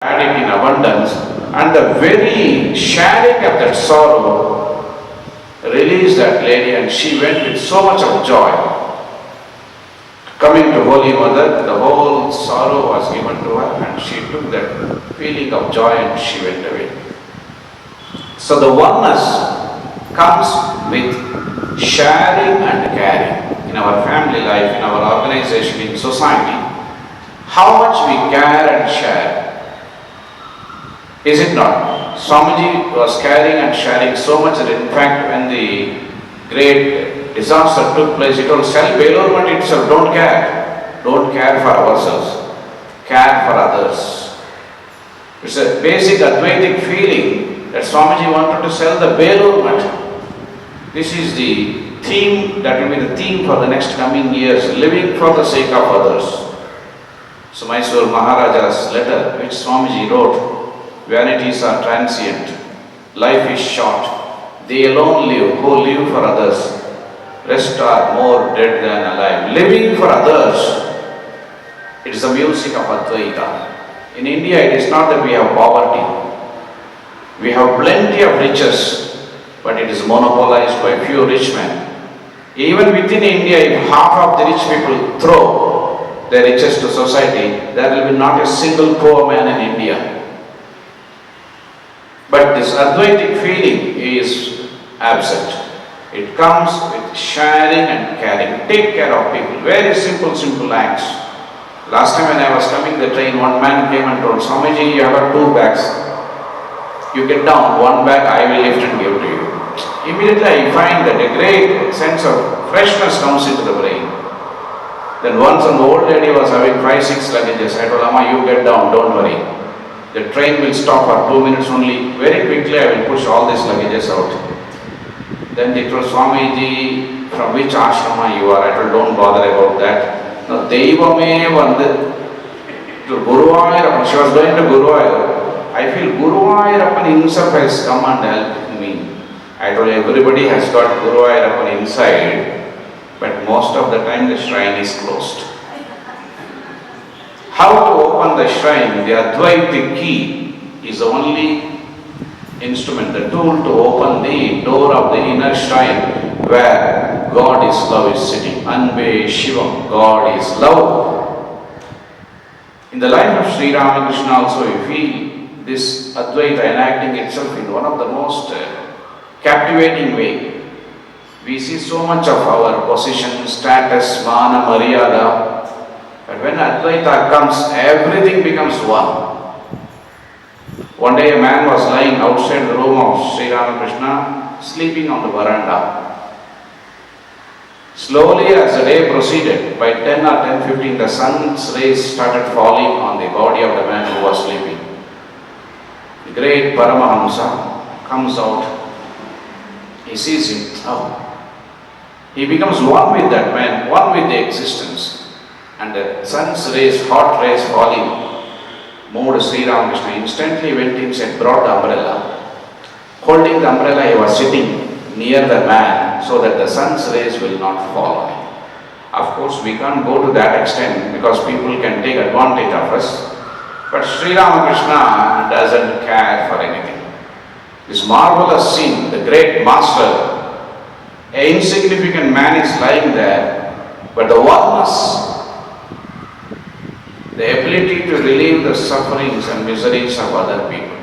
had it in abundance, and the very sharing of that sorrow released that lady, and she went with so much of joy. Coming to Holy Mother, the whole sorrow was given to her, and she took that feeling of joy and she went away. So the oneness comes with sharing and caring in our family life, in our organization, in society. How much we care and share. Is it not? Swamiji was caring and sharing so much that in fact when the great disaster took place, it was self-belongment itself. Don't care. Don't care for ourselves. Care for others. It's a basic Advaitic feeling that Swamiji wanted to sell the belongment. This is the theme, that will be the theme for the next coming years, living for the sake of others. So Mysore Maharaja's letter, which Swamiji wrote, vanities are transient, life is short, they alone live who live for others, rest are more dead than alive. Living for others, it is the music of Advaita. In India, it is not that we have poverty, we have plenty of riches, but it is monopolized by few rich men. Even within India, if half of the rich people throw their riches to society, there will be not a single poor man in India. But this Advaitic feeling is absent. It comes with sharing and caring. Take care of people. Very simple acts. Last time when I was coming the train, one man came and told, Swamiji, you have got 2 bags. You get down, 1 bag I will lift and give to you. Immediately I find that a great sense of freshness comes into the brain. Then once an old lady was having 5-6 luggages, I told, Amma, you get down, don't worry. The train will stop for 2 minutes only. Very quickly I will push all these luggages out. Then they told, Swamiji, from which ashrama you are? I told, don't bother about that. No, Devame Vande to Guruvayurappan. She was going to Guruvayur. I feel Guruvayurappan himself has come and helped me. I told, everybody has got Guruvayurappan inside, but most of the time the shrine is closed. How to open the shrine? The Advaitic key is the only instrument, the tool to open the door of the inner shrine where God is love is sitting. Anbe Shivam, God is love. In the life of Sri Ramakrishna also we feel this Advaita enacting itself in one of the most captivating way. We see so much of our position, status, mana, maryada. But when Advaita comes, everything becomes one. One day a man was lying outside the room of Sri Ramakrishna, sleeping on the veranda. Slowly as the day proceeded, by 10 or 10:15, the sun's rays started falling on the body of the man who was sleeping. The great Paramahamsa comes out. He sees him. Oh. He becomes one with that man, one with the existence. And the sun's rays, hot rays falling, moved Sri Ramakrishna. Instantly went inside, brought the umbrella. Holding the umbrella, he was sitting near the man so that the sun's rays will not fall on him. Of course, we can't go to that extent because people can take advantage of us. But Sri Ramakrishna doesn't care for anything. This marvelous scene, the great master, an insignificant man is lying there, but the oneness, the ability to relieve the sufferings and miseries of other people.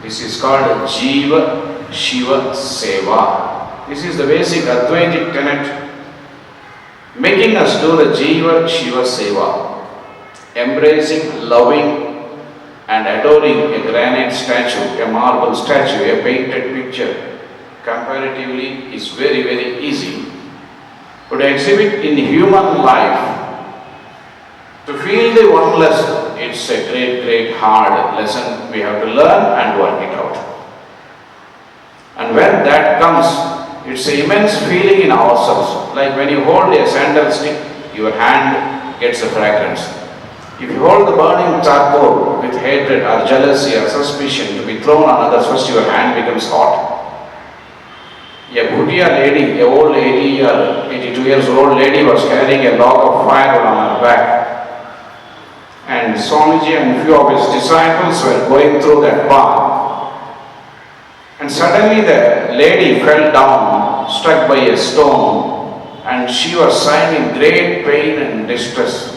This is called Jiva Shiva Seva. This is the basic Advaitic tenet, making us do the Jiva Shiva Seva, embracing, loving and adoring a granite statue, a marble statue, a painted picture. Comparatively is very easy. But to exhibit in human life, to feel the oneness, it's a great hard lesson we have to learn and work it out. And when that comes, it's an immense feeling in ourselves. Like when you hold a sandal stick, your hand gets a fragrance. If you hold the burning charcoal with hatred or jealousy or suspicion to be thrown on others, first your hand becomes hot. A Bhutia lady, a old 80 or 82 years old lady was carrying a log of firewood on her back. And Swamiji and few of his disciples were going through that path. And suddenly the lady fell down, struck by a stone, and she was sighing in great pain and distress.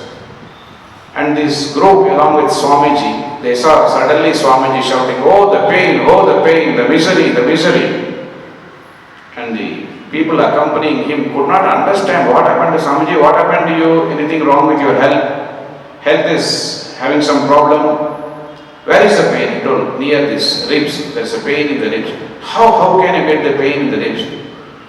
And this group, along with Swamiji, they saw suddenly Swamiji shouting, oh the pain, the misery, the misery. And the people accompanying him could not understand what happened to Swamiji, what happened to you, anything wrong with your health? Health is having some problem. Where is the pain? He told, near this ribs, there is a pain in the ribs. How can you get the pain in the ribs?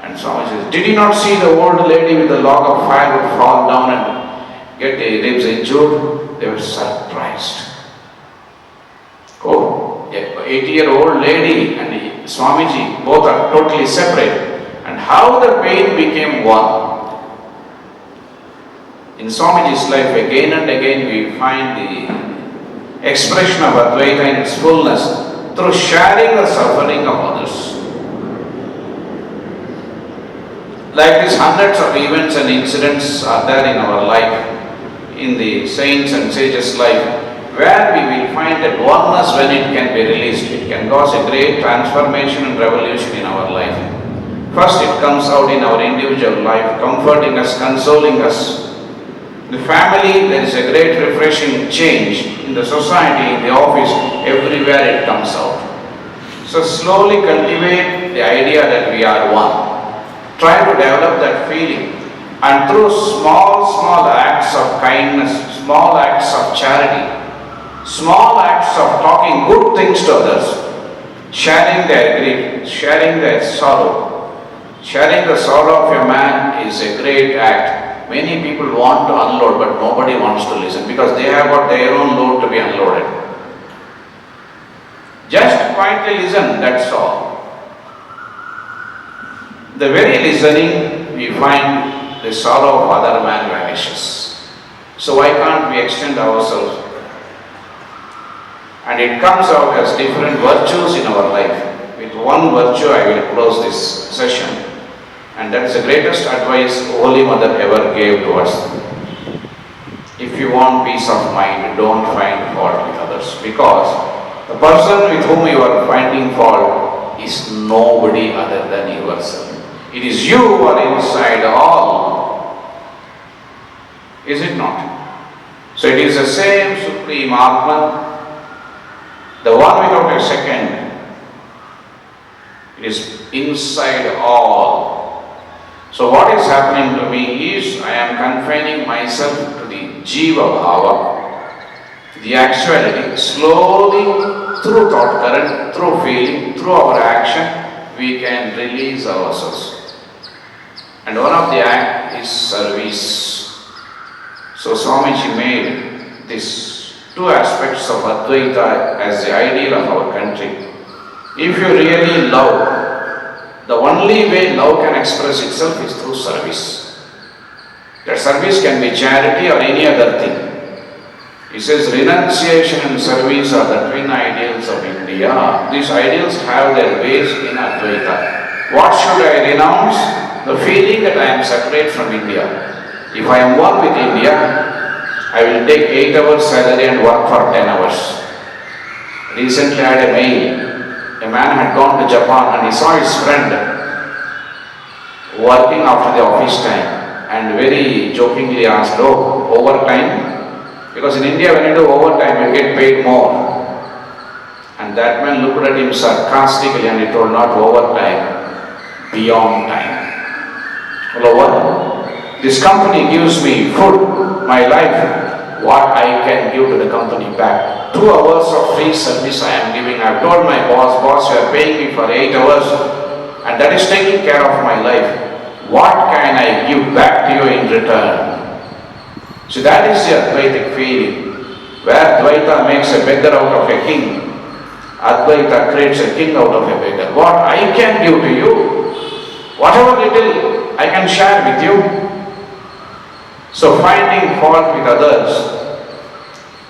And Swamiji says, did you not see the old lady with the log of fire would fall down and get the ribs injured? They were surprised. Oh, an 80-year-old lady and Swamiji, both are totally separate. And how the pain became one. In Swamiji's life, again and again we find the expression of Advaita in its fullness through sharing the suffering of others. Like these hundreds of events and incidents are there in our life, in the saints and sages' life, where we will find that oneness, when it can be released, it can cause a great transformation and revolution in our life. First, it comes out in our individual life, comforting us, consoling us. In the family, there is a great refreshing change. In the society, in the office, everywhere it comes out. So slowly cultivate the idea that we are one. Try to develop that feeling. And through small acts of kindness, small acts of charity, small acts of talking good things to others, sharing their grief, sharing their sorrow. Sharing the sorrow of a man is a great act. Many people want to unload, but nobody wants to listen because they have got their own load to be unloaded. Just quietly listen, that's all. The very listening, we find the sorrow of other man vanishes. So why can't we extend ourselves? And it comes out as different virtues in our life. With one virtue, I will close this session. And that is the greatest advice Holy Mother ever gave to us. If you want peace of mind, don't find fault with others. Because the person with whom you are finding fault is nobody other than yourself. It is you who are inside all. Is it not? So it is the same Supreme Atma, the one without a second. It is inside all. So what is happening to me is I am confining myself to the Jiva Bhava, the actuality. Slowly, through thought current, through feeling, through our action, we can release ourselves. And one of the act is service. So Swamiji made these two aspects of Advaita as the ideal of our country. If you really love, the only way love can express itself is through service. That service can be charity or any other thing. He says renunciation and service are the twin ideals of India. These ideals have their base in Advaita. What should I renounce? The feeling that I am separate from India. If I am one with India, I will take 8 hours salary and work for 10 hours. Recently I had a mail. A man had gone to Japan and he saw his friend working after the office time and very jokingly asked, oh, overtime? Because in India when you do overtime you get paid more. And that man looked at him sarcastically and he told, not overtime, beyond time. Well, what? This company gives me food, my life. What I can give to the company back. 2 hours of free service I am giving. I have told my boss, you are paying me for 8 hours and that is taking care of my life. What can I give back to you in return? So that is the Advaitic feeling. Where Advaita makes a beggar out of a king, Advaita creates a king out of a beggar. What I can give to you, whatever little I can share with you. So finding fault with others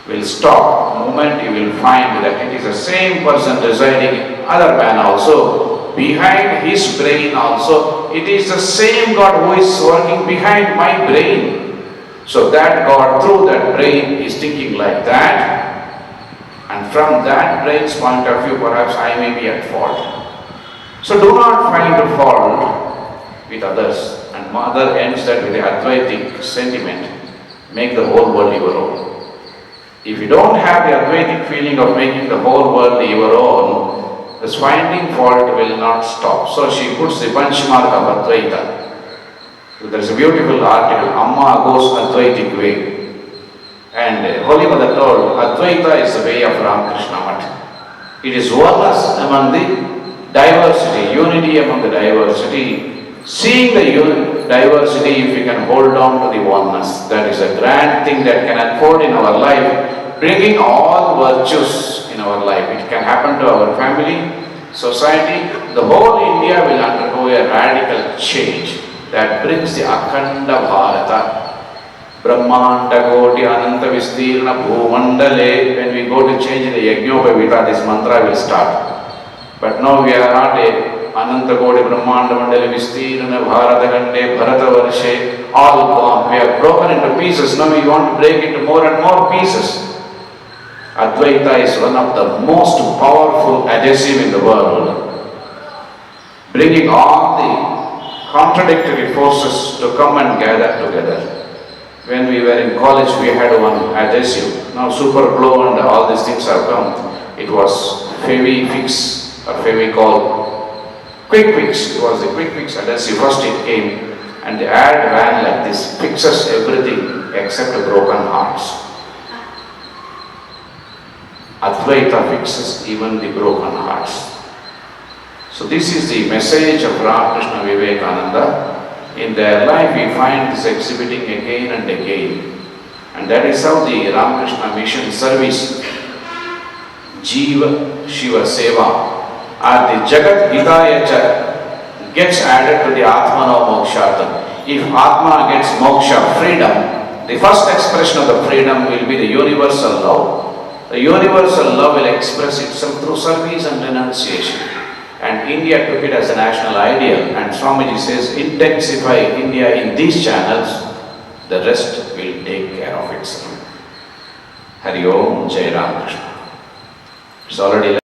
will stop. The moment you will find that it is the same person residing in other man also, behind his brain also, it is the same God who is working behind my brain. So that God, through that brain, is thinking like that, and from that brain's point of view, perhaps I may be at fault. So do not find a fault with others. And Mother ends that with the Advaitic sentiment, make the whole world your own. If you don't have the Advaitic feeling of making the whole world your own, this finding fault will not stop. So she puts the benchmark of Advaita. There is a beautiful article, Amma goes Advaitic way. And Holy Mother told, Advaita is the way of Ramakrishna Math. It is oneness among the diversity, unity among the diversity. Seeing the diversity, if we can hold on to the oneness, that is a grand thing that can unfold in our life, bringing all virtues in our life. It can happen to our family, society. The whole India will undergo a radical change that brings the Akhanda Bharata. Brahmanda Koti Ananta Vistirna Bhumandale. When we go to change the Yajnopavita, this mantra will start. But now we are not a Ananta Koti Brahmanda Mandale Vistirna Bharata Gande Bharata Varshe, all gone. We are broken into pieces. Now we want to break into more and more pieces. Advaita is one of the most powerful adhesive in the world, bringing all the contradictory forces to come and gather together. When we were in college, we had one adhesive. Now super glue and all these things have come. It was Fevifix or Fevicol. Quick Fix. It was the Quick Fix adhesive. First it came and the ad ran like this, fixes everything except broken hearts. Advaita fixes even the broken hearts. So this is the message of Ramakrishna Vivekananda. In their life we find this exhibiting again and again. And that is how the Ramakrishna mission service, Jiva Shiva Seva, or the Jagat Hitayacha, gets added to the Atmano Mokshartam. If Atma gets moksha, freedom, the first expression of the freedom will be the universal love. The universal love will express itself through service and renunciation. And India took it as a national ideal, and Swamiji says, intensify India in these channels, the rest will take care of itself. Hari Om, Jai Ram Krishna. It's already